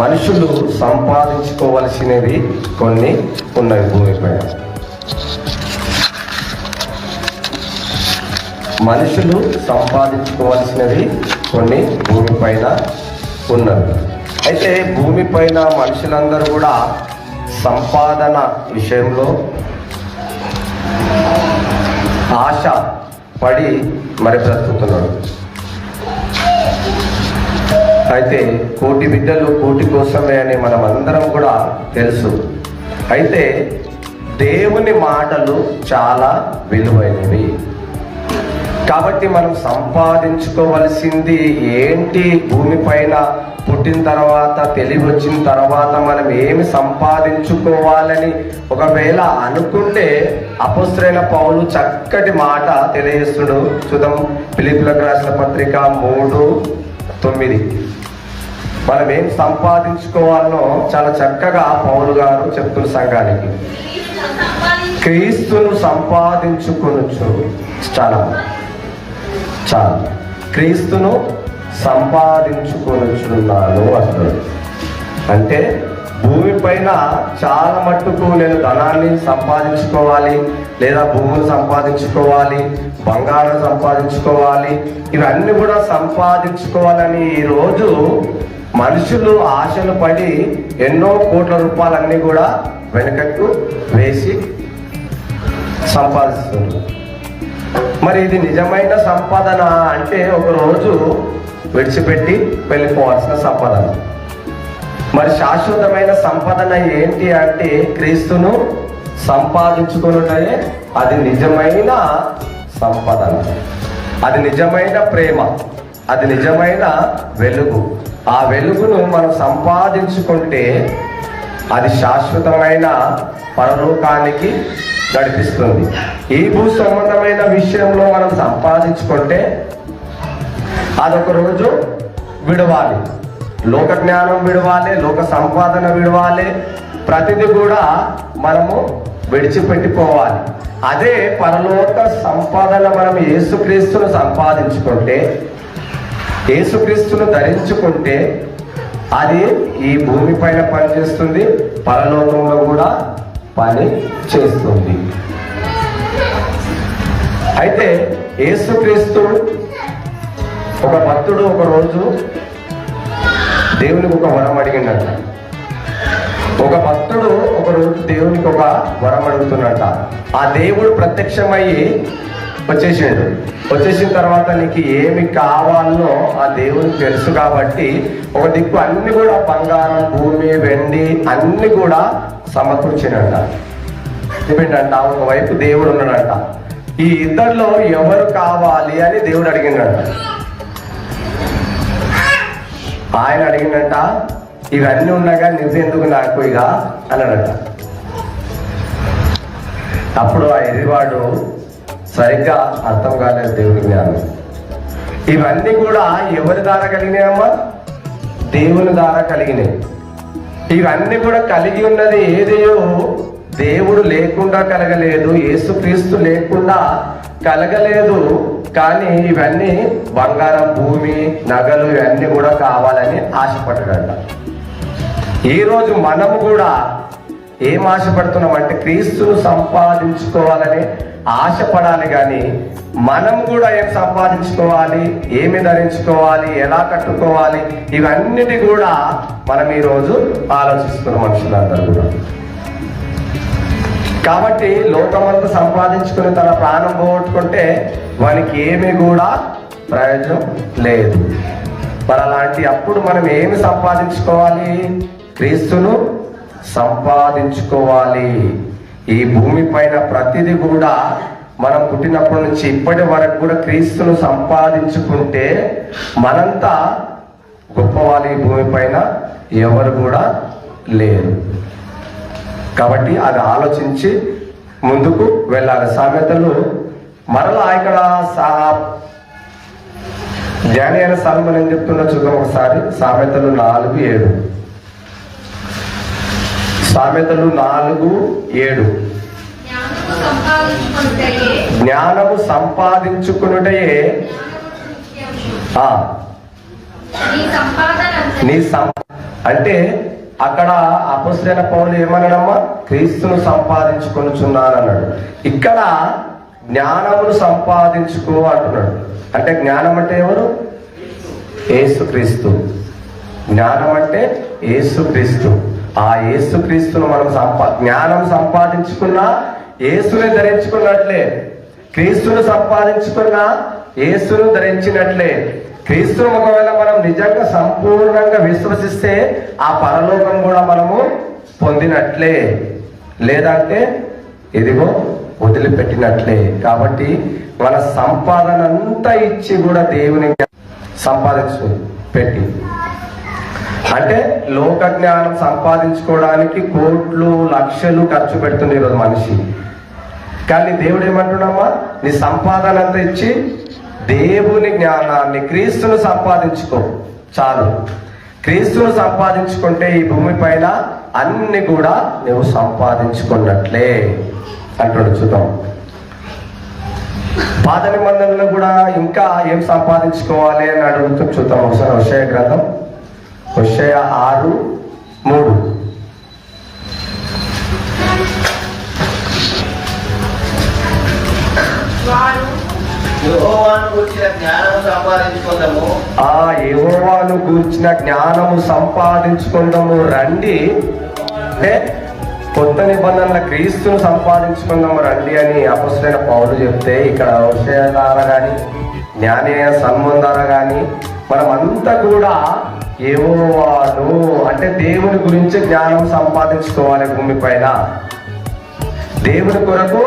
మనుషులు సంపాదించుకోవలసినవి కొన్ని ఉన్నవి భూమిపైన. మనుషులు సంపాదించుకోవలసినవి కొన్ని భూమిపైన ఉన్నవి. అయితే భూమిపైన మనుషులందరూ కూడా సంపాదన విషయంలో ఆశ పడి మరి బ్రతుకుతున్నాడు. అయితే కోటి బిడ్డలు కోటి కోసమే అని మనం అందరం కూడా తెలుసు. అయితే దేవుని మాటలు చాలా విలువైనవి. కాబట్టి మనం సంపాదించుకోవలసింది ఏంటి? భూమిపైన పుట్టిన తర్వాత, తెలివి వచ్చిన తర్వాత మనం ఏమి సంపాదించుకోవాలని ఒకవేళ అనుకుంటే అపోస్తలుడైన పౌలు చక్కటి మాట తెలియజేస్తుడు. చూద్దాం, ఫిలిప్పీయులకు రాసిన పత్రిక 3:9. మనం ఏం సంపాదించుకోవాలనో చాలా చక్కగా పౌలు గారు చెప్తున్న సంఘానికి. క్రీస్తును సంపాదించుకొనుచు చాలా క్రీస్తును సంపాదించుకొనుచున్నాను అంటాడు. అంటే భూమిపైన చాలా మట్టుకు నేను ధనాన్ని సంపాదించుకోవాలి, లేదా భూములు సంపాదించుకోవాలి, బంగారం సంపాదించుకోవాలి, ఇవన్నీ కూడా సంపాదించుకోవాలని ఈరోజు మనుషులు ఆశలు పడి ఎన్నో కోట్ల రూపాయలన్నీ కూడా వెనుకకు వేసి సంపాదిస్తున్నారు. మరి ఇది నిజమైన సంపాదన అంటే ఒకరోజు విడిచిపెట్టి వెళ్ళిపోవాల్సిన సంపాదన. మరి శాశ్వతమైన సంపాదన ఏంటి అంటే క్రీస్తును సంపాదించుకున్నట్టే అది నిజమైన సంపాదన, అది నిజమైన ప్రేమ, అది నిజమైన వెలుగు. ఆ వెలుగును మనం సంపాదించుకుంటే అది శాశ్వతమైన పరలోకానికి నడిపిస్తుంది. ఈ భూ సంబంధమైన విషయంలో మనం సంపాదించుకుంటే అదొక రోజు విడవాలి. లోక జ్ఞానం విడవాలి, లోక సంపాదన విడవాలి, ప్రతిదీ కూడా మనము విడిచిపెట్టిపోవాలి. అదే పరలోక సంపాదన మనం యేసుక్రీస్తును సంపాదించుకుంటే, యేసుక్రీస్తును ధరించుకుంటే అది ఈ భూమి పైన పనిచేస్తుంది, పరలోకంలో కూడా పని చేస్తుంది. అయితే యేసుక్రీస్తు ఒక భక్తుడు ఒక రోజు దేవునికి ఒక వరం అడిగిండట. ఒక భక్తుడు ఒక రోజు దేవునికి ఒక వరం అడుగుతున్నట. ఆ దేవుడు ప్రత్యక్షమయ్యి వచ్చేసిన తర్వాత నీకు ఏమి కావాలనో ఆ దేవునికి తెలుసు కాబట్టి ఒక దిక్కు అన్ని కూడా బంగారం, భూమి, వెండి అన్ని కూడా సమకూర్చినట. ఏమిటంట, ఒకవైపు దేవుడు ఉన్నాడంట. ఈ ఇద్దరిలో ఎవరు కావాలి అని దేవుడు అడిగిండట. ఆయన అడిగిండట, ఇవన్నీ ఉండగా నువ్వెందుకు నాకు ఇక అన్నాడట. అప్పుడు ఆ ఎరివాడు సరిగ్గా అర్థం కాలేదు దేవుడి జ్ఞానం. ఇవన్నీ కూడా ఎవరి ద్వారా కలిగినాయమ్మా? దేవుని ద్వారా కలిగినాయి. ఇవన్నీ కూడా కలిగి ఉన్నది ఏదియో దేవుడు లేకుండా కలగలేదు, యేసుక్రీస్తు లేకుండా కలగలేదు. కానీ ఇవన్నీ బంగారం, భూమి, నగలు ఇవన్నీ కూడా కావాలని ఆశపడ్డాడంట. ఈరోజు మనము కూడా ఏం ఆశపడుతున్నాం అంటే క్రీస్తును సంపాదించుకోవాలని ఆశపడాలి. కానీ మనం కూడా ఏం సంపాదించుకోవాలి, ఏమి ధరించుకోవాలి, ఎలా కట్టుకోవాలి, ఇవన్నిటి కూడా మనం ఈరోజు ఆలోచిస్తున్నాం మనుషులందరూ కూడా. కాబట్టి లోకమంతా సంపాదించుకుని తన ప్రాణం పోగొట్టుకుంటే వానికి ఏమీ కూడా ప్రయోజనం లేదు. మరి అలాంటి అప్పుడు మనం ఏమి సంపాదించుకోవాలి? క్రీస్తును సంపాదించుకోవాలి. ఈ భూమి పైన ప్రతిదీ కూడా మనం పుట్టినప్పటి నుంచి ఇప్పటి వరకు కూడా క్రీస్తును సంపాదించుకుంటే మనంతా గొప్పవాళ్ళు ఈ భూమి పైన ఎవరు కూడా లేరు. కాబట్టి అది ఆలోచించి ముందుకు వెళ్ళాలి. సామెతలు మరలా ఇక్కడ జ్ఞాని అయిన సాల్మన్ ఏం చెప్తున్నా చూద్దాం ఒకసారి. సామెతలు 4:7. సామెతలు 4:7. జ్ఞానము సంపాదించుకునుటయే అంటే అక్కడ అపొస్తలుడైన పౌలు ఏమన్నాడమ్మా? క్రీస్తును సంపాదించుకొనుచున్నాను అన్నాడు. ఇక్కడ జ్ఞానమును సంపాదించుకో అంటున్నాడు. అంటే జ్ఞానం అంటే ఎవరు? యేసుక్రీస్తు. జ్ఞానం అంటే యేసుక్రీస్తు. ఆ యేసుక్రీస్తును మనం జ్ఞానం సంపాదించుకున్నా యేసుని ధరించుకున్నట్లే, క్రీస్తును సంపాదించుకున్నా యేసును ధరించినట్లే. క్రీస్తును ఒకవేళ మనం నిజంగా సంపూర్ణంగా విశ్వసిస్తే ఆ పరలోకం కూడా మనము పొందినట్లే, లేదంటే ఇదిగో వదిలిపెట్టినట్లే. కాబట్టి మన సంపాదన అంతా ఇచ్చి కూడా దేవుని సంపాదించు పెట్టి, అంటే లోక జ్ఞానం సంపాదించుకోవడానికి కోట్లు లక్షలు ఖర్చు పెడుతుంది ఈరోజు మనిషి. కానీ దేవుడు ఏమంటున్నామా? నీ సంపాదన అంతా ఇచ్చి దేవుని జ్ఞానాన్ని, క్రీస్తును సంపాదించుకో చాలు. క్రీస్తును సంపాదించుకుంటే ఈ భూమి పైన అన్ని కూడా నువ్వు సంపాదించుకున్నట్లే అంటున్నాడు. చూద్దాం, పాత నిబంధనలో కూడా ఇంకా ఏం సంపాదించుకోవాలి అని అడుగుతూ చూద్దాం. ఒకసారి హోషేయ గ్రంథం, హోషేయ 6:3. యెహోవాను గూర్చిన జ్ఞానము సంపాదించుకుందాము. యెహోవాను గూర్చిన జ్ఞానము సంపాదించుకుందాము రండి. అంటే కొత్త నిబంధనల క్రీస్తును సంపాదించుకుందాము రండి అని అపొస్తలుడైన పౌలు చెప్తే, ఇక్కడ హోషేయ ద్వారా కానీ జ్ఞానేయ సల్మోన్ ద్వారా కానీ మనమంతా కూడా యెహోవాను అంటే దేవుని గురించి జ్ఞానం సంపాదించుకోవాలి. భూమి పైన దేవుని కొరకు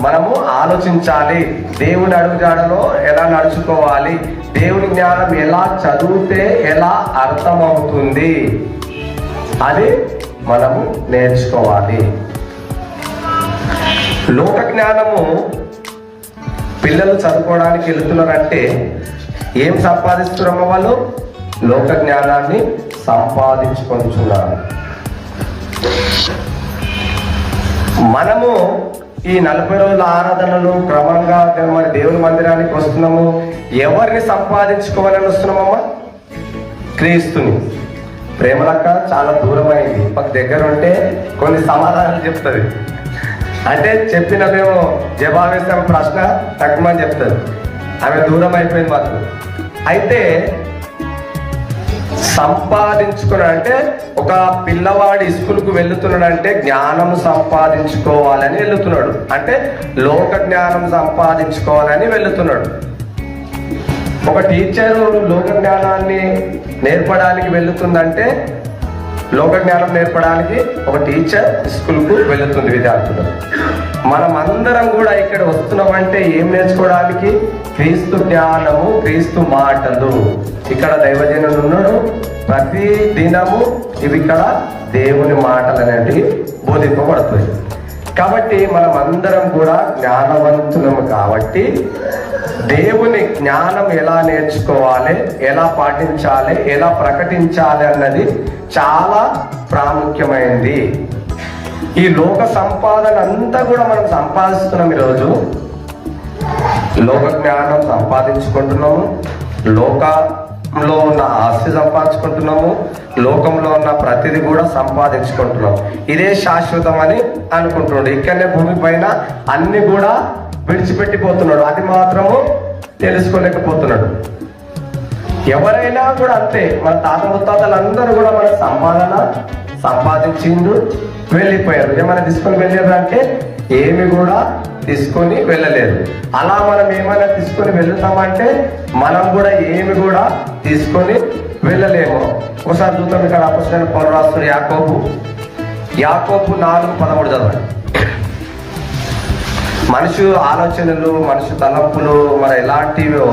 మనము ఆలోచించాలి. దేవుని అడుగుజాడలో ఎలా నడుచుకోవాలి, దేవుని జ్ఞానం ఎలా చదివితే ఎలా అర్థమవుతుంది, అది మనము నేర్చుకోవాలి. లోక జ్ఞానము పిల్లలు చదువుకోవడానికి వెళుతున్నారంటే ఏం సంపాదిస్తున్నారో వాళ్ళు? లోక జ్ఞానాన్ని సంపాదించుకుంటున్నారు. మనము ఈ 40 రోజుల ఆరాధనలు క్రమంగా మరి దేవుని మందిరానికి వస్తున్నాము. ఎవరిని సంపాదించుకోవాలని వస్తున్నామమ్మా? క్రీస్తుని. ప్రేమలక్క చాలా దూరమైంది, మాకు దగ్గర ఉంటే కొన్ని సమాధానాలు చెప్తుంది. అంటే చెప్పిన మేము జవాబిస్తాం, ప్రశ్న తక్కువని చెప్తుంది. ఆమె దూరం అయిపోయింది మాకు. అయితే సంపాదించుకున్నాడంటే, ఒక పిల్లవాడు స్కూల్కు వెళ్తున్నాడంటే జ్ఞానం సంపాదించుకోవాలని వెళ్తున్నాడు. అంటే లోక జ్ఞానం సంపాదించుకోవాలని వెళ్తున్నాడు. ఒక టీచరు లోక జ్ఞానాన్ని నేర్పడానికి వెళ్తుందంటే, లోక జ్ఞానం నేర్పడానికి ఒక టీచర్ స్కూల్కు వెళుతుంది విద్యార్థులు. మనం అందరం కూడా ఇక్కడ వస్తున్నామంటే ఏం నేర్చుకోవడానికి? క్రీస్తు జ్ఞానము, క్రీస్తు మాటలు. ఇక్కడ దైవజనుడు ఉన్నాడు, ప్రతి దినము ఇవి ఇక్కడ దేవుని మాటలు అనేటివి బోధింపబడుతుంది. కాబట్టి మనం అందరం కూడా జ్ఞానవంతులము. కాబట్టి దేవుని జ్ఞానం ఎలా నేర్చుకోవాలి, ఎలా పాటించాలి, ఎలా ప్రకటించాలి అన్నది చాలా ప్రాముఖ్యమైనది. ఈ లోక సంపాదన అంతా కూడా మనం సంపాదిస్తున్నాం. ఈరోజు లోక జ్ఞానం సంపాదించుకుంటున్నాము, లోకంలో ఉన్న ఆస్తి సంపాదించుకుంటున్నాము, లోకంలో ఉన్న ప్రతిదీ కూడా సంపాదించుకుంటున్నాం. ఇదే శాశ్వతం అని అనుకుంటున్నాడు. ఇక్కడనే భూమి పైన అన్ని కూడా విడిచిపెట్టిపోతున్నాడు, అది మాత్రము తెలుసుకోలేకపోతున్నాడు. ఎవరైనా కూడా అంతే. మన తాత ముత్తాతలందరూ కూడా మన సంపాదన సంపాదించిండు, వెళ్ళిపోయారు. ఏమైనా తీసుకొని వెళ్ళారు అంటే ఏమి కూడా తీసుకొని వెళ్ళలేరు. అలా మనం ఏమైనా తీసుకొని వెళ్తామంటే మనం కూడా ఏమి కూడా తీసుకొని వెళ్ళలేము. ఒకసారి చూద్దాం, ఇక్కడ అపొస్తలుడైన పౌలు రాస్తున్న యాకోబు 4:13 చదవండి. మనిషి ఆలోచనలు, మనిషి తలంపులు మరి ఎలాంటివో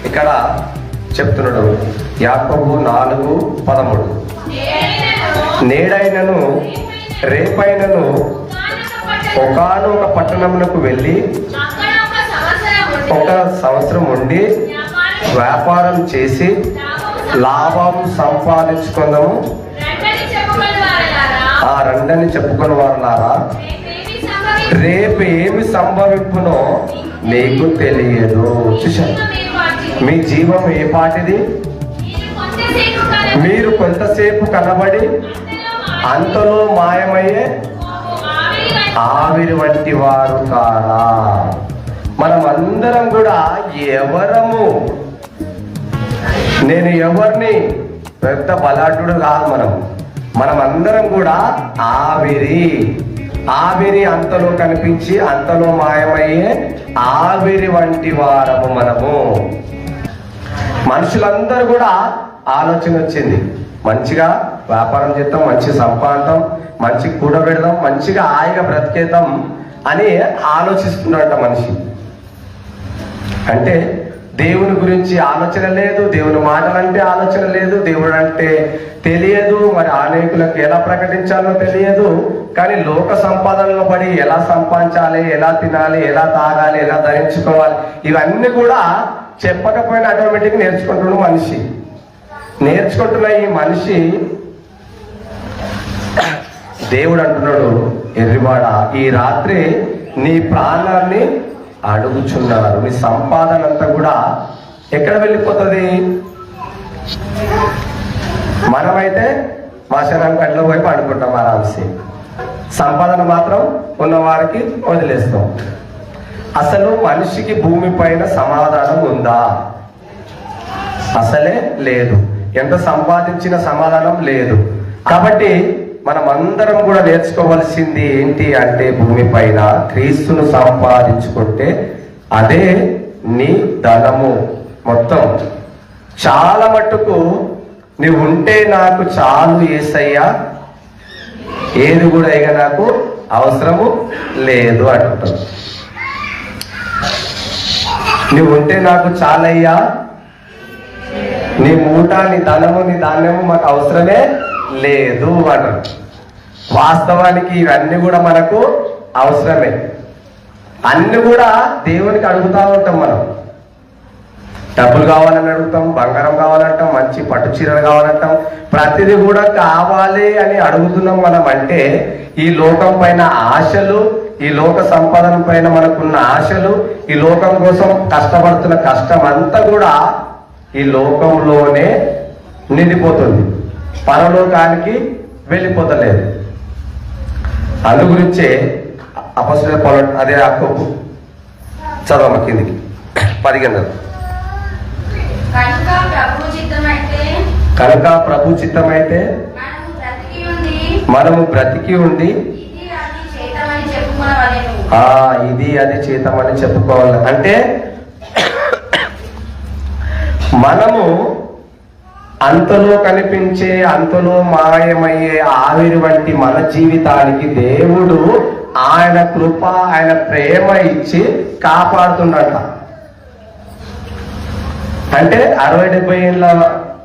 ఇక్కడ చెప్తున్నాడు. యాకోబు 4:13. నేడైనను రేపైనను ఒకానొక పట్టణమునకు వెళ్ళి 1 సంవత్సరం ఉండి వ్యాపారం చేసి లాభం సంపాదించుకుందాము. రండని చెప్పుకుని వారులారా, రేపు ఏమి సంభవింపునో మీకు తెలియదు. మీ జీవం ఏ పాటిది? మీరు కొంతసేపు కనబడి అంతలో మాయమయ్యే ఆవిరి వంటి వారు కారా. మనం అందరం కూడా ఎవరము, నేను ఎవరిని పెద్ద బలాఢ్యుడు కాదు. మనం అందరం కూడా ఆవిరి అంతలో కనిపించి అంతలో మాయమయ్యే ఆవిరి వంటి వారము మనము. మనుషులందరూ కూడా ఆలోచన వచ్చింది, మంచిగా వ్యాపారం చేద్దాం, మంచి సంపాదం, మంచి కూడబెడదాం, మంచిగా హాయిగా బ్రతికేద్దాం అని ఆలోచిస్తున్నాడట మనిషి. అంటే దేవుని గురించి ఆలోచన లేదు, దేవుని మాటలంటే ఆలోచన లేదు, దేవుడు అంటే తెలియదు, మరి అనేకులకు ఎలా ప్రకటించాలో తెలియదు. కానీ లోక సంపాదనలో పడి ఎలా సంపాదించాలి, ఎలా తినాలి, ఎలా తాగాలి, ఎలా ధరించుకోవాలి, ఇవన్నీ కూడా చెప్పకపోయినా ఆటోమేటిక్ నేర్చుకుంటున్న మనిషి. నేర్చుకుంటున్న ఈ మనిషి దేవుడు అంటున్నాడు, ఎర్రివాడ ఈ రాత్రి నీ ప్రాణాన్ని అడుగుచున్నారు, నీ సంపాదన అంతా కూడా ఎక్కడ వెళ్ళిపోతుంది? మనమైతే మాసనం కళ్ళలో వైపు అనుకుంటాం ఆరాంసి, సంపాదన మాత్రం ఉన్న వారికి వదిలేస్తాం. అసలు మనిషికి భూమి పైన సమాధానం ఉందా? అసలే లేదు. ఎంత సంపాదించిన సమాధానం లేదు. కాబట్టి మనం అందరం కూడా నేర్చుకోవాల్సింది ఏంటి అంటే, భూమి పైన క్రీస్తును సంపాదించుకుంటే అదే నీ ధనము మొత్తం. చాలా మట్టుకు నువ్వు ఉంటే నాకు చాలు యేసయ్యా, ఏది కూడా ఇక నాకు అవసరము లేదు అంటారు. నువ్వు ఉంటే నాకు చాలయ్యా, నీ మూట, నీ ధనము, నీ ధాన్యము మాకు అవసరమే లేదు అంటారు. వాస్తవానికి ఇవన్నీ కూడా మనకు అవసరమే. అన్ని కూడా దేవునికి అడుగుతూ ఉంటాం. మనం డబ్బులు కావాలని అడుగుతాం, బంగారం కావాలంటాం, మంచి పట్టు చీరలు కావాలంటాం, ప్రతిదీ కూడా కావాలి అని అడుగుతున్నాం మనం. అంటే ఈ లోకం పైన ఆశలు, ఈ లోక సంపాదన పైన మనకున్న ఆశలు, ఈ లోకం కోసం కష్టపడుతున్న కష్టం అంతా కూడా ఈ లోకంలోనే నిండిపోతుంది, పరలోకానికి వెళ్ళిపోతలేదు. అందు గురించే అపొస్తలుల పౌలు అదే యాకోబు చదవమ్మ కిందికి 10 కనుక ప్రభు చిత్తమైతే మనము బ్రతికి ఉండి ఇది అది చేతమని చెప్పుకోవాలి. అంటే మనము అంతలో కనిపించే, అంతలో మాయమయ్యే ఆవిరి వంటి మన జీవితానికి దేవుడు ఆయన కృప, ఆయన ప్రేమ ఇచ్చి కాపాడుతుండట. అంటే 60-70 ఏళ్ళ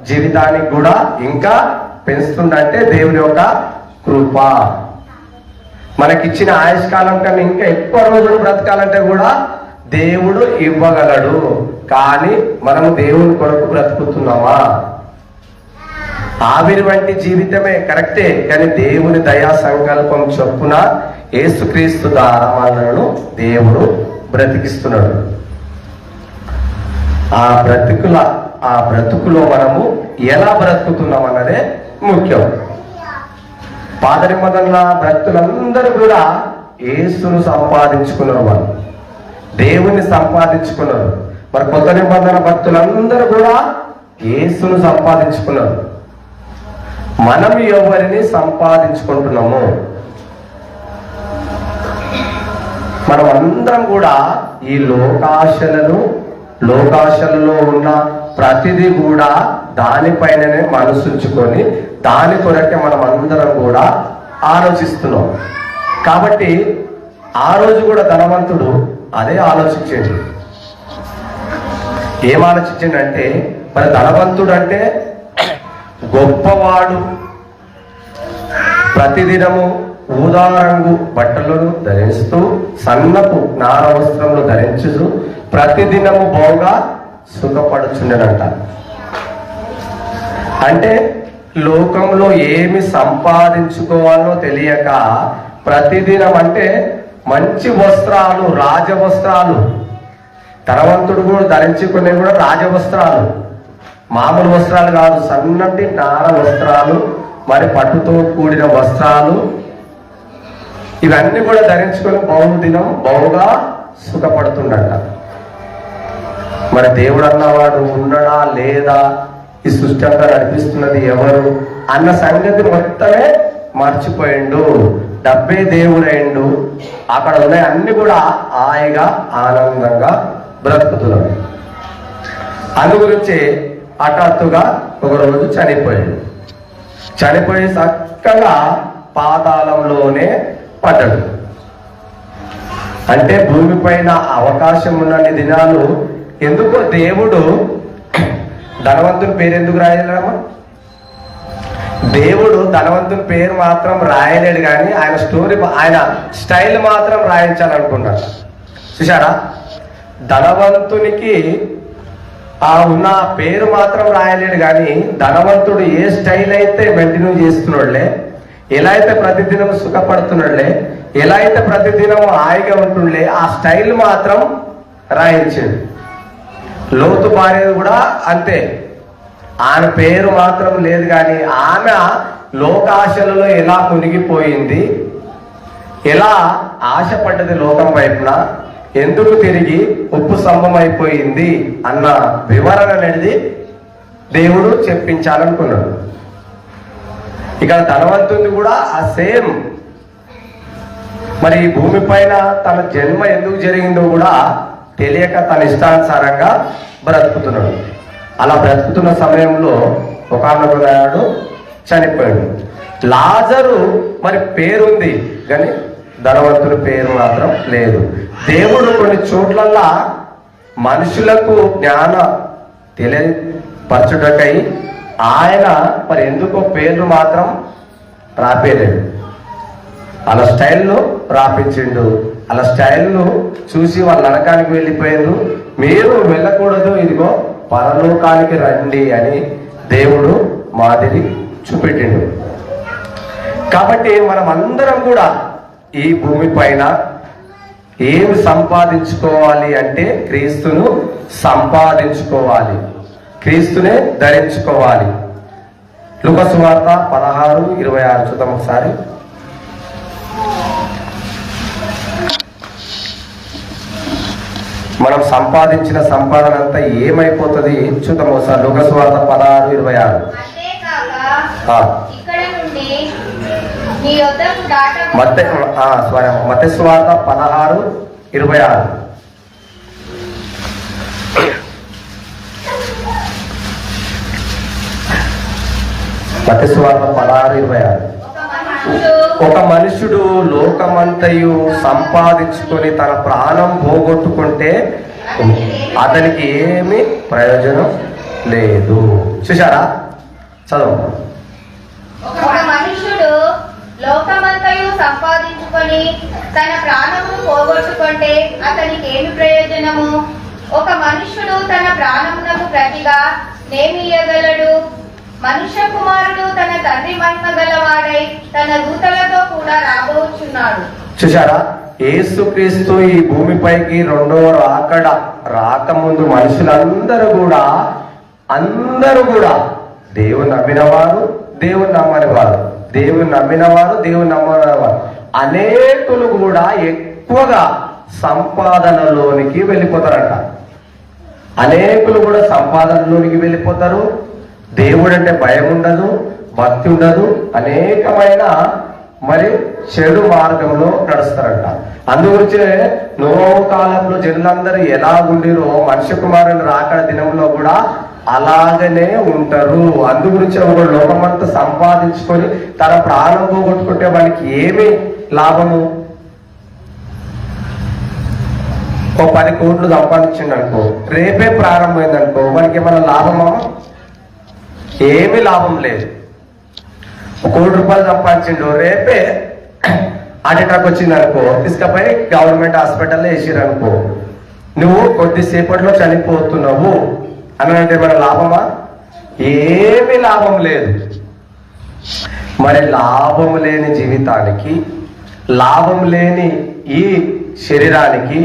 జీవితానికి కూడా ఇంకా పెంచుతుండంటే దేవుని యొక్క కృప. మనకిచ్చిన ఆయుష్కాలం కన్నా ఇంకా ఎక్కువ రోజులు బ్రతకాలంటే కూడా దేవుడు ఇవ్వగలడు. కానీ మనము దేవుని కొరకు బ్రతుకుతున్నామా? ఆవిరి వంటి జీవితమే కరెక్టే, కానీ దేవుని దయా సంకల్పం చొప్పున యేసుక్రీస్తు ద్వారా మనలను దేవుడు బ్రతికిస్తున్నాడు. ఆ బ్రతుకులో మనము ఎలా బ్రతుకుతున్నాం అన్నదే ముఖ్యం. పాత నిబంధనల భక్తులందరూ కూడా యేసును సంపాదించుకున్నారు, వాళ్ళు దేవుని సంపాదించుకున్నారు. మరి కొత్త నిబంధన భక్తులందరూ కూడా యేసును సంపాదించుకున్నారు. మనం ఎవరిని సంపాదించుకుంటున్నాము? మనం అందరం కూడా ఈ లోకాశలలో ఉన్న ప్రతిదీ కూడా దానిపైననే మనసుంచుకొని దాని కొరకే మనం అందరం కూడా ఆలోచిస్తున్నాం. కాబట్టి ఆ రోజు కూడా ధనవంతుడు అదే ఆలోచించేది. ఏం ఆలోచించిందంటే, మరి ధనవంతుడు అంటే గొప్పవాడు, ప్రతిదినము ఊదా రంగు బట్టలను ధరిస్తూ సన్నపు నార వస్త్రములు ధరించుతూ ప్రతిదినము బాగా సుఖపడుచుండెనంట. అంటే లోకంలో ఏమి సంపాదించుకోవాలో తెలియక ప్రతిదినం అంటే మంచి వస్త్రాలు, రాజవస్త్రాలు, ధనవంతుడు కూడా ధరించుకునే కూడా రాజవస్త్రాలు, మామూలు వస్త్రాలు కాదు, సన్నటి నార వస్త్రాలు, మరి పట్టుతో కూడిన వస్త్రాలు, ఇవన్నీ కూడా ధరించుకొని బహుదినం బహుగా సుఖపడుతుండట. మరి దేవుడు అన్నవాడు ఉండడా లేదా, ఈ సృష్టి అంతా నడిపిస్తున్నది ఎవరు అన్న సంగతి మొత్తమే మర్చిపోయిండు. డబ్బే దేవుడైండు. అక్కడ ఉన్నాయి అన్ని కూడా హాయిగా ఆనందంగా బ్రతుకుతున్నాడు. అందు గురించి హఠాత్తుగా ఒకరోజు చనిపోయాడు. చనిపోయి చక్కగా పాతాళంలోనే పడ్డాడు. అంటే భూమిపైన అవకాశం ఉన్నన్ని దినాలు ఎందుకో దేవుడు ధనవంతుని పేరు ఎందుకు రాయలేదమ్మా? దేవుడు ధనవంతుని పేరు మాత్రం రాయలేడు, కానీ ఆయన స్టోరీ, ఆయన స్టైల్ మాత్రం రాయించాలనుకున్నాడు. చూసారా, ధనవంతునికి ఉన్న పేరు మాత్రం రాయలేడు, కానీ ధనవంతుడు ఏ స్టైల్ అయితే కంటిన్యూ చేస్తున్నాడులే, ఎలా అయితే ప్రతిదినం సుఖపడుతున్నాడులే, ఎలా అయితే ప్రతిదినం హాయిగా ఉంటుండే, ఆ స్టైల్ మాత్రం రాయించాడు. లోతు భార్య కూడా అంతే, ఆమె పేరు మాత్రం లేదు, కానీ ఆమె లోకాశలలో ఎలా మునిగిపోయింది, ఎలా ఆశపడ్డది లోకం వైపున, ఎందుకు తిరిగి ఉప్పు స్తంభం అయిపోయింది అన్న వివరణ అనేది దేవుడు చెప్పించాలనుకున్నాడు. ఇక్కడ ధనవంతుని కూడా ఆ సేమ్, మరి ఈ భూమి పైన తన జన్మ ఎందుకు జరిగిందో కూడా తెలియక తన ఇష్టానుసారంగా బ్రతుకుతున్నాడు. అలా బ్రతుకుతున్న సమయంలో ఒకానొక నాడు చనిపోయాడు. లాజరు మరి పేరుంది, కానీ ధనవంతుని పేరు మాత్రం లేదు. దేవుడు కొన్ని చోట్లల్లా మనుషులకు జ్ఞాన తెలియపరచుటకై ఆయన మరి ఎందుకో పేర్లు మాత్రం రాపేయలేడు. అలా స్టైల్లో రాపించిండు. అలా స్టైల్ను చూసి వాళ్ళ నరకానికి వెళ్ళిపోయారు. మీరు వెళ్ళకూడదు, ఇదిగో పరలోకానికి రండి అని దేవుడు మాదిరి చూపెట్టిండు. కాబట్టి మనం అందరం కూడా ఈ భూమి పైన ఏమి సంపాదించుకోవాలి అంటే క్రీస్తును సంపాదించుకోవాలి, క్రీస్తునే ధరించుకోవాలి. లూకా సువార్త 16:26 చూద్దాం ఒకసారి. మనం సంపాదించిన సంపాదన అంతా ఏమైపోతుంది చూద్దాం ఒకసారి. లూకా సువార్త 16:26. మత్తయి సువార్త 16:26. మత్తయి సువార్త 16:26. ఒక మనుషుడు లోకమంతయు సంపాదించుకొని తన ప్రాణం పోగొట్టుకుంటే అతనికి ఏమి ప్రయోజనం లేదు. చూసారా, చదువు. ఒక మనుషుడు లోకమంతయు సంపాదించుకొని తన ప్రాణమును పోగొట్టుకుంటే అతనికి ఏమి ప్రయోజనము? ఒక మనుషుడు తన ప్రాణమునకు ప్రతిగా నేమియగలడు? మనుష్య కుమారుడు తన తండ్రి మహిమ గలవాడై తన దూతలతో కూడా రాబోచున్నాడు. చూసారా, యేసుక్రీస్తు ఈ భూమిపైకి రెండవ రాకడ రాకముందు మనుషులందరూ కూడా దేవుని నమ్మినవారు, దేవుని నమ్మని వారు, దేవుని నమ్మినవారు, దేవుని నమ్మని వారు అనేకులు కూడా ఎక్కువగా సంపాదనలోనికి వెళ్ళిపోతారంట. అనేకులు కూడా సంపాదనలోనికి వెళ్ళిపోతారు. దేవుడు అంటే భయం ఉండదు, భక్తి ఉండదు, అనేకమైన మరి చెడు మార్గంలో నడుస్తారంట. అందుగురించే నోవహు కాలంలో జనులందరూ ఎలా ఉండిరో మనుష్య కుమారుని రాకడ దినంలో కూడా అలాగనే ఉంటారు. అందుగురించి ఒక లోకమంతా సంపాదించుకొని తన ప్రాణం పోగొట్టుకుంటే మనకి ఏమి లాభము? ఓ 10 కోట్లు సంపాదించిండు అనుకో, రేపే ప్రారంభమైంది అనుకో, మనకి ఏమైనా లాభమా? ఏమీ లాభం లేదు. 1 కోటి రూపాయలు సంపాదించిండు, రేపే హార్ట్ అటాక్ వచ్చింది అనుకో, తీసుకపోయి గవర్నమెంట్ హాస్పిటల్లో వేసిరనుకో, నువ్వు కొద్దిసేపట్లో చనిపోతున్నావు అని అంటే మన లాభమా? ఏమీ లాభం లేదు. మరి లాభం లేని జీవితానికి, లాభం లేని ఈ శరీరానికి,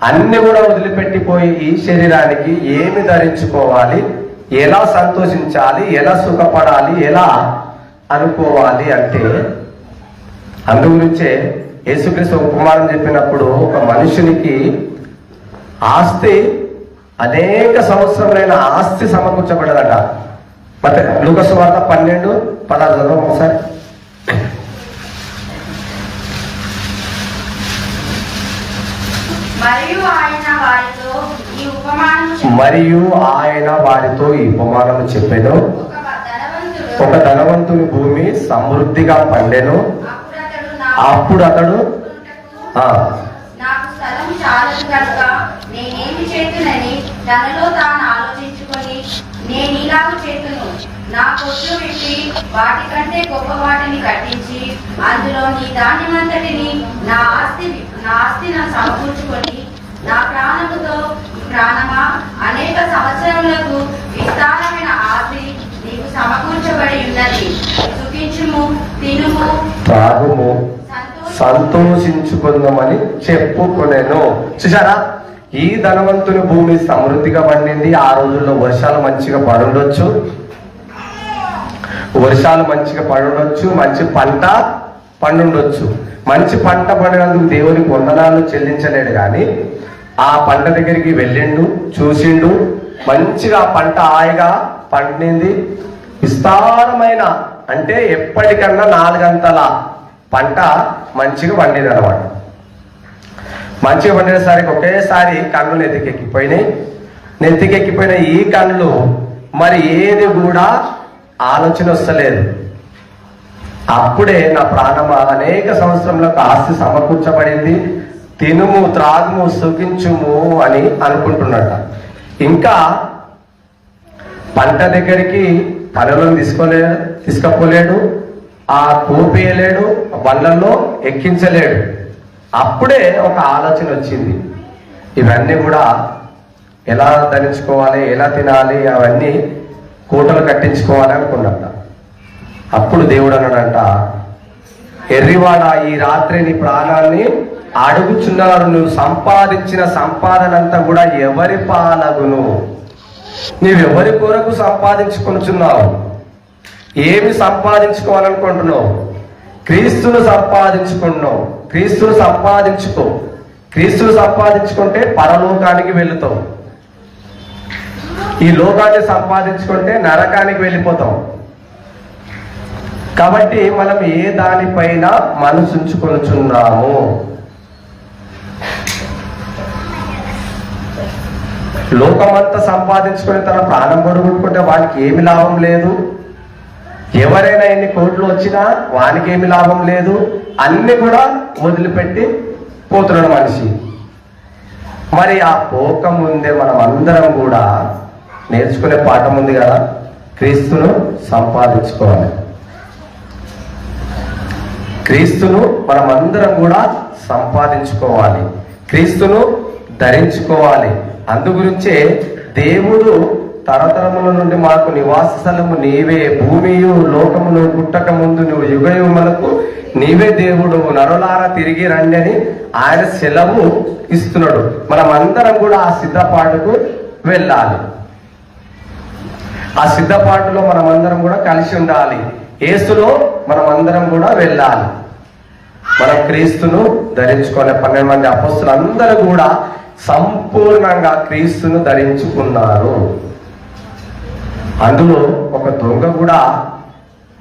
అన్ని కూడా వదిలిపెట్టిపోయి ఈ శరీరానికి ఏమి ధరించుకోవాలి, ఎలా సంతోషించాలి, ఎలా సుఖపడాలి, ఎలా అనుకోవాలి అంటే అందు గురించే యేసుక్రీస్తు ఉపమానం చెప్పినప్పుడు ఒక మనుషునికి ఆస్తి అనేక సంవత్సరములైన ఆస్తి సమకూర్చబడదట. ಮತ್ತೆ లూకాసు వార్త 12:16 చదవం ఒకసారి. మరియు ఆయన వారితో ఈ ఉపమానము చెప్పెను. ఒక ధనవంతుని భూమి సమృద్ధిగా పండెను. అప్పుడు అతడు నాకు స్థలం చాలదు కనుక నేనేమి చేతునని తనలో తాను ఆలోచించుకొని నేను ఇలాగ చేతును, నా కొట్లు పెట్టి వాటికంటే గొప్ప వాటిని కట్టించి అందులో నీ ధాన్యమంతటిని నా ఆస్తి సమకూర్చుకొని నా ప్రాణమా అనేక సంవత్సరములకు విస్తారమైన ఆస్తి నీకు సమకూర్చబడి ఉన్నది. సుఖించుము, తినుము, త్రాగుము, సంతోషించుకుందామని చెప్పుకునేను. చూసారా, ఈ ధనవంతుని భూమి సమృద్ధిగా పండింది. ఆ రోజుల్లో వర్షాలు మంచిగా పడుండొచ్చు, మంచి పంట పండుండొచ్చు. మంచి పంట పండినందుకు దేవునికి వందనాలు చెల్లించలేడు, కానీ ఆ పంట దగ్గరికి వెళ్ళిండు, చూసిండు, మంచిగా పంట హాయిగా పండింది. విస్తారమైన అంటే ఎప్పటికన్నా 4 గంటల పంట మంచిగా పండింది అనమాట. మంచిగా పండేసరికి ఒకేసారి కళ్ళు నెత్తికెక్కిపోయిన ఈ కళ్ళు మరి ఏది కూడా ఆలోచన వస్తలేదు. అప్పుడే నా ప్రాణమా అనేక సంవత్సరంలోకి ఆస్తి సమకూర్చబడింది, తినుము, త్రాగుము, సుఖించుము అని అనుకుంటున్నట. ఇంకా పంట దగ్గరికి పనులను తీసుకపోలేడు, ఆ కూపేయలేడు, బండ్లలో ఎక్కించలేడు. అప్పుడే ఒక ఆలోచన వచ్చింది, ఇవన్నీ కూడా ఎలా ధరించుకోవాలి, ఎలా తినాలి, అవన్నీ కూటలు కట్టించుకోవాలి అనుకున్నట. అప్పుడు దేవుడు అన్నాడంట, ఎర్రివాడ, ఈ రాత్రి నీ ప్రాణాన్ని అడుగుచున్నారు. నువ్వు సంపాదించిన సంపాదనంతా కూడా ఎవరి పాలగును? నీవెవరి కొరకు సంపాదించుకొనుచున్నావు? ఏమి సంపాదించుకోవాలనుకుంటున్నావు? క్రీస్తును సంపాదించుకున్నావు. క్రీస్తును సంపాదించుకుంటే పరలోకానికి వెళుతావు. ఈ లోకాన్ని సంపాదించుకుంటే నరకానికి వెళ్ళిపోతాం. కాబట్టి మనం ఏ దానిపైన మనసు ఉంచుకొనుచున్నాము? లోకమంతా సంపాదించుకొని తన ప్రాణం పొడుగుంటుకుంటే వానికి ఏమి లాభం లేదు. ఎవరైనా ఎన్ని కోట్లు వచ్చినా వానికి ఏమి లాభం లేదు. అన్ని కూడా వదిలిపెట్టి పోతున్నాడు మనిషి. మరి ఆ పోక ముందే మనం అందరం కూడా నేర్చుకునే పాఠం ఉంది కదా, క్రీస్తును సంపాదించుకోవాలి. క్రీస్తును మనం అందరం కూడా సంపాదించుకోవాలి, క్రీస్తును ధరించుకోవాలి. అందుగురించే దేవుడు తరతరముల నుండి మాకు నివాస స్థలము నీవే, భూమియు లోకమును పుట్టక ముందు నువ్వు యుగయుగములకు నీవే దేవుడు, నరులారా తిరిగి రండి అని ఆయన సెలవు ఇస్తున్నాడు. మనం అందరం కూడా ఆ సిద్ధపాటుకు వెళ్ళాలి. ఆ సిద్ధపాటులో మనం అందరం కూడా కలిసి ఉండాలి. యేసులో మనం అందరం కూడా వెళ్ళాలి. మనం క్రీస్తును ధరించుకోవాలి. 12 మంది అపొస్తలులు అందరూ కూడా సంపూర్ణంగా క్రీస్తును ధరించుకున్నారు. అందులో ఒక దొంగ కూడా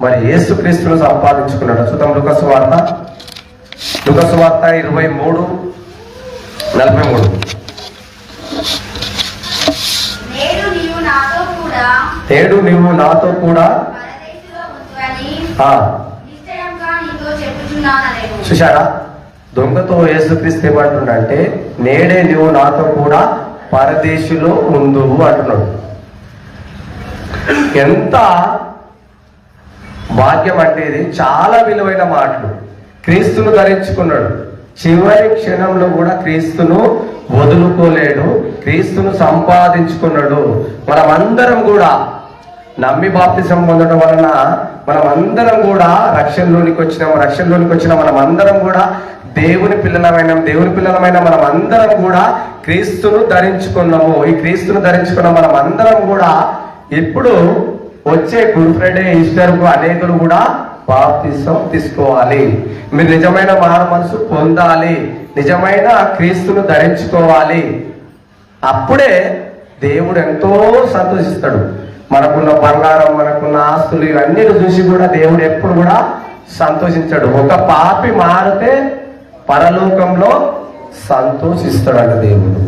మరి యేసు క్రీస్తును సంపాదించుకున్నాడు. చూద్దాం లూకాసు వార్త 23:43. నేడు నీవు నాతో కూడా చూశారా, దొంగతో యేసుక్రీస్తు ఏమంటున్నాడంటే, నేడే నువ్వు నాతో కూడా పరదేశిలో ఉందువు అంటున్నాడు. ఎంత భాగ్యం అంటే ఇది, చాలా విలువైన మాటలు. క్రీస్తును ధరించుకున్నాడు. చివరి క్షణంలో కూడా క్రీస్తును వదులుకోలేడు, క్రీస్తును సంపాదించుకున్నాడు. మనమందరం కూడా నమ్మి బాప్తిసం పొందడం వలన మనమందరం కూడా రక్షణలోనికి వచ్చిన మనమందరం కూడా దేవుని పిల్లలమైన మనమందరం కూడా క్రీస్తును ధరించుకున్నాము. ఈ క్రీస్తును ధరించుకున్న మనమందరం కూడా ఇప్పుడు వచ్చే గుడ్ ఫ్రైడే ఈస్టర్కు అనేకులు కూడా బాప్తిసం తీసుకోవాలి. మీరు నిజమైన మారు మనసు పొందాలి, నిజమైన క్రీస్తును ధరించుకోవాలి. అప్పుడే దేవుడు ఎంతో సంతోషిస్తాడు. మనకున్న బంగారం, మనకున్న ఆస్తులు ఇవన్నీ చూసి కూడా దేవుడు ఎప్పుడు కూడా సంతోషించాడు. ఒక పాపి మారితే పరలోకంలో సంతోషిస్తాడంట దేవుడు.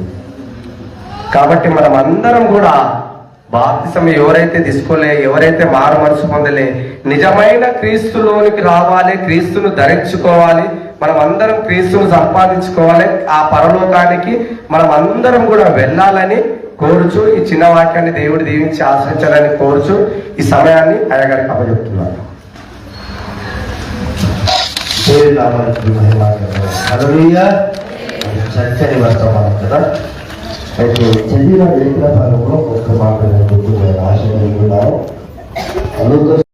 కాబట్టి మనం అందరం కూడా బాప్తిసం ఎవరైతే తీసుకోలే, ఎవరైతే మారు మనసు పొందలే, నిజమైన క్రీస్తులోనికి రావాలి, క్రీస్తును ధరించుకోవాలి. మనం అందరం క్రీస్తును సంపాదించుకోవాలి, ఆ పరలోకానికి మనం అందరం కూడా వెళ్ళాలని కోరుచు ఈ చిన్న వాక్యాన్ని దేవుడు దీవించి ఆశ్రయించాలని కోరుచు ఈ సమయాన్ని అయ్యగారికి అప్పచెప్తున్నాను. చక్కని వర్తమానం కదా. అయితే చదివిన లేఖన భాగంలో ఒక మాట ఆశ కలిగి ఉన్నాను.